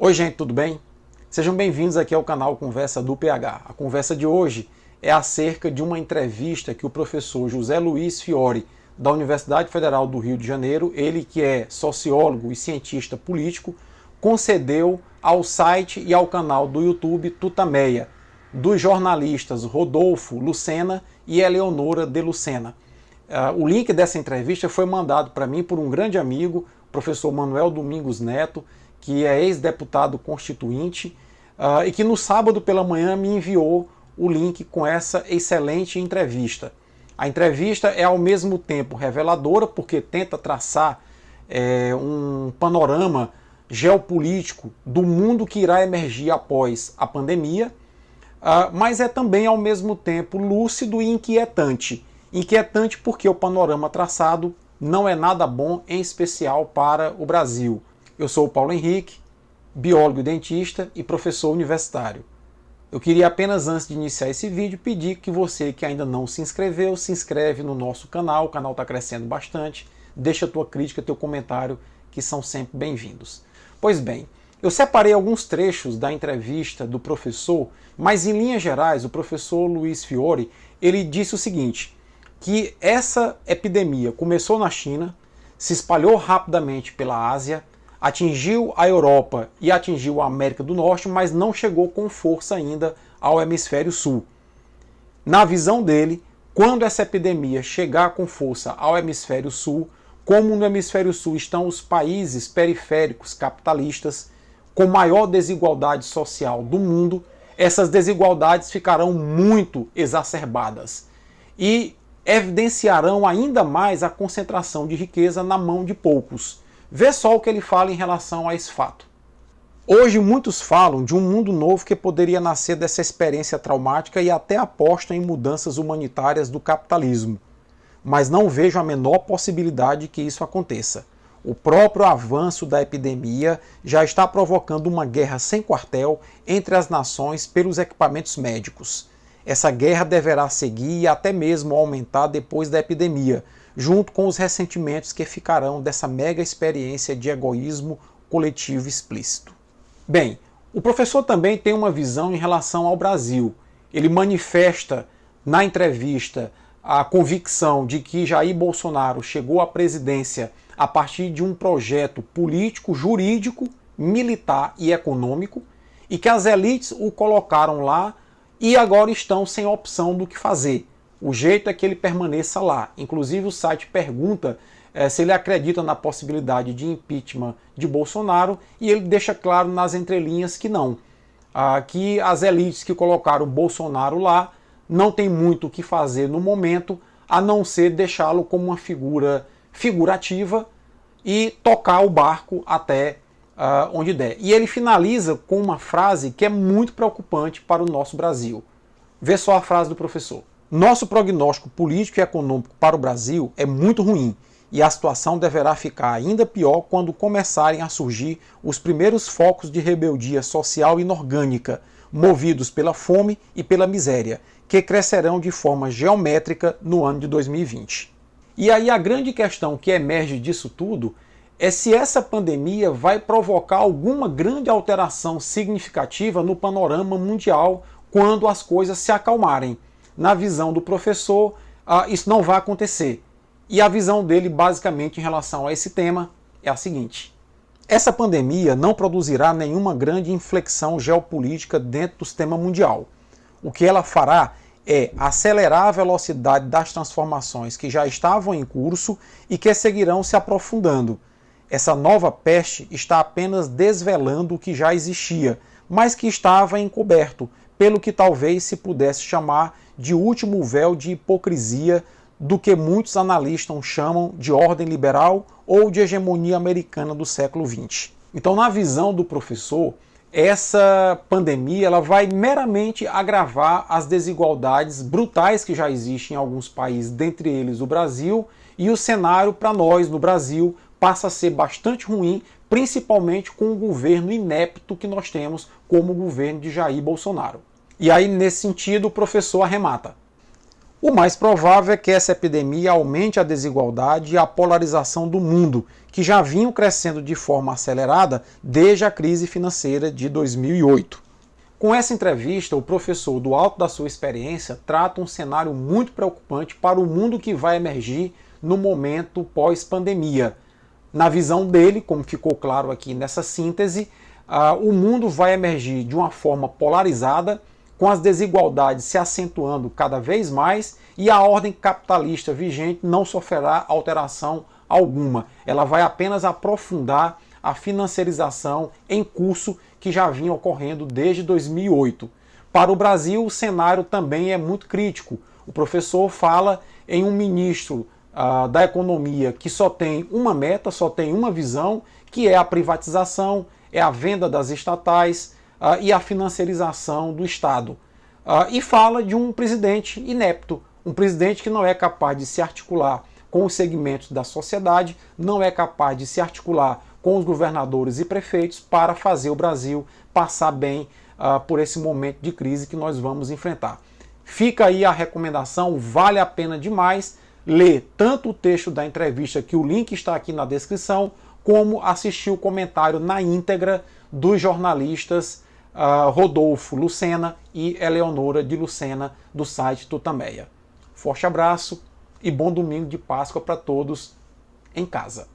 Oi gente, tudo bem? Sejam bem-vindos aqui ao canal Conversa do PH. A conversa de hoje é acerca de uma entrevista que o professor José Luiz Fiore, da Universidade Federal do Rio de Janeiro, ele que é sociólogo e cientista político, concedeu ao site e ao canal do YouTube Tutameia, dos jornalistas Rodolfo Lucena e Eleonora de Lucena. O link dessa entrevista foi mandado para mim por um grande amigo, o professor Manuel Domingos Neto, que é ex-deputado constituinte, e que no sábado pela manhã me enviou o link com essa excelente entrevista. A entrevista é ao mesmo tempo reveladora, porque tenta traçar um panorama geopolítico do mundo que irá emergir após a pandemia, mas é também ao mesmo tempo lúcido e inquietante. Inquietante porque o panorama traçado não é nada bom, em especial para o Brasil. Eu sou o Paulo Henrique, biólogo e dentista e professor universitário. Eu queria apenas, antes de iniciar esse vídeo, pedir que você que ainda não se inscreveu, se inscreve no nosso canal, o canal está crescendo bastante, deixa a tua crítica, teu comentário, que são sempre bem-vindos. Pois bem, eu separei alguns trechos da entrevista do professor, mas em linhas gerais, o professor Luiz Fiore, ele disse o seguinte, que essa epidemia começou na China, se espalhou rapidamente pela Ásia, atingiu a Europa e atingiu a América do Norte, mas não chegou com força ainda ao hemisfério sul. Na visão dele, quando essa epidemia chegar com força ao hemisfério sul, como no hemisfério sul estão os países periféricos capitalistas com maior desigualdade social do mundo, essas desigualdades ficarão muito exacerbadas e evidenciarão ainda mais a concentração de riqueza na mão de poucos. Vê só o que ele fala em relação a esse fato. Hoje muitos falam de um mundo novo que poderia nascer dessa experiência traumática e até apostam em mudanças humanitárias do capitalismo. Mas não vejo a menor possibilidade que isso aconteça. O próprio avanço da epidemia já está provocando uma guerra sem quartel entre as nações pelos equipamentos médicos. Essa guerra deverá seguir e até mesmo aumentar depois da epidemia, junto com os ressentimentos que ficarão dessa mega experiência de egoísmo coletivo explícito. Bem, o professor também tem uma visão em relação ao Brasil. Ele manifesta na entrevista a convicção de que Jair Bolsonaro chegou à presidência a partir de um projeto político, jurídico, militar e econômico, e que as elites o colocaram lá e agora estão sem opção do que fazer. O jeito é que ele permaneça lá. Inclusive o site pergunta se ele acredita na possibilidade de impeachment de Bolsonaro e ele deixa claro nas entrelinhas que não. Que as elites que colocaram Bolsonaro lá não tem muito o que fazer no momento, a não ser deixá-lo como uma figura figurativa e tocar o barco até onde der. E ele finaliza com uma frase que é muito preocupante para o nosso Brasil. Vê só a frase do professor. Nosso prognóstico político e econômico para o Brasil é muito ruim e a situação deverá ficar ainda pior quando começarem a surgir os primeiros focos de rebeldia social inorgânica, movidos pela fome e pela miséria, que crescerão de forma geométrica no ano de 2020. E aí a grande questão que emerge disso tudo é se essa pandemia vai provocar alguma grande alteração significativa no panorama mundial quando as coisas se acalmarem. Na visão do professor, isso não vai acontecer. E a visão dele, basicamente, em relação a esse tema, é a seguinte. Essa pandemia não produzirá nenhuma grande inflexão geopolítica dentro do sistema mundial. O que ela fará é acelerar a velocidade das transformações que já estavam em curso e que seguirão se aprofundando. Essa nova peste está apenas desvelando o que já existia, mas que estava encoberto, pelo que talvez se pudesse chamar de último véu de hipocrisia do que muitos analistas chamam de ordem liberal ou de hegemonia americana do século XX. Então, na visão do professor, essa pandemia ela vai meramente agravar as desigualdades brutais que já existem em alguns países, dentre eles o Brasil, e o cenário para nós no Brasil passa a ser bastante ruim, principalmente com o governo inepto que nós temos como o governo de Jair Bolsonaro. E aí, nesse sentido, o professor arremata. O mais provável é que essa epidemia aumente a desigualdade e a polarização do mundo, que já vinham crescendo de forma acelerada desde a crise financeira de 2008. Com essa entrevista, o professor, do alto da sua experiência, trata um cenário muito preocupante para o mundo que vai emergir no momento pós-pandemia. Na visão dele, como ficou claro aqui nessa síntese, o mundo vai emergir de uma forma polarizada, com as desigualdades se acentuando cada vez mais e a ordem capitalista vigente não sofrerá alteração alguma. Ela vai apenas aprofundar a financiarização em curso que já vinha ocorrendo desde 2008. Para o Brasil, o cenário também é muito crítico. O professor fala em um ministro da Economia que só tem uma meta, só tem uma visão, que é a privatização, é a venda das estatais e a financiarização do Estado. E fala de um presidente inepto, um presidente que não é capaz de se articular com os segmentos da sociedade, não é capaz de se articular com os governadores e prefeitos para fazer o Brasil passar bem por esse momento de crise que nós vamos enfrentar. Fica aí a recomendação, vale a pena demais ler tanto o texto da entrevista, que o link está aqui na descrição, como assistir o comentário na íntegra dos jornalistas Rodolfo Lucena e Eleonora de Lucena, do site Tutameia. Forte abraço e bom domingo de Páscoa para todos em casa.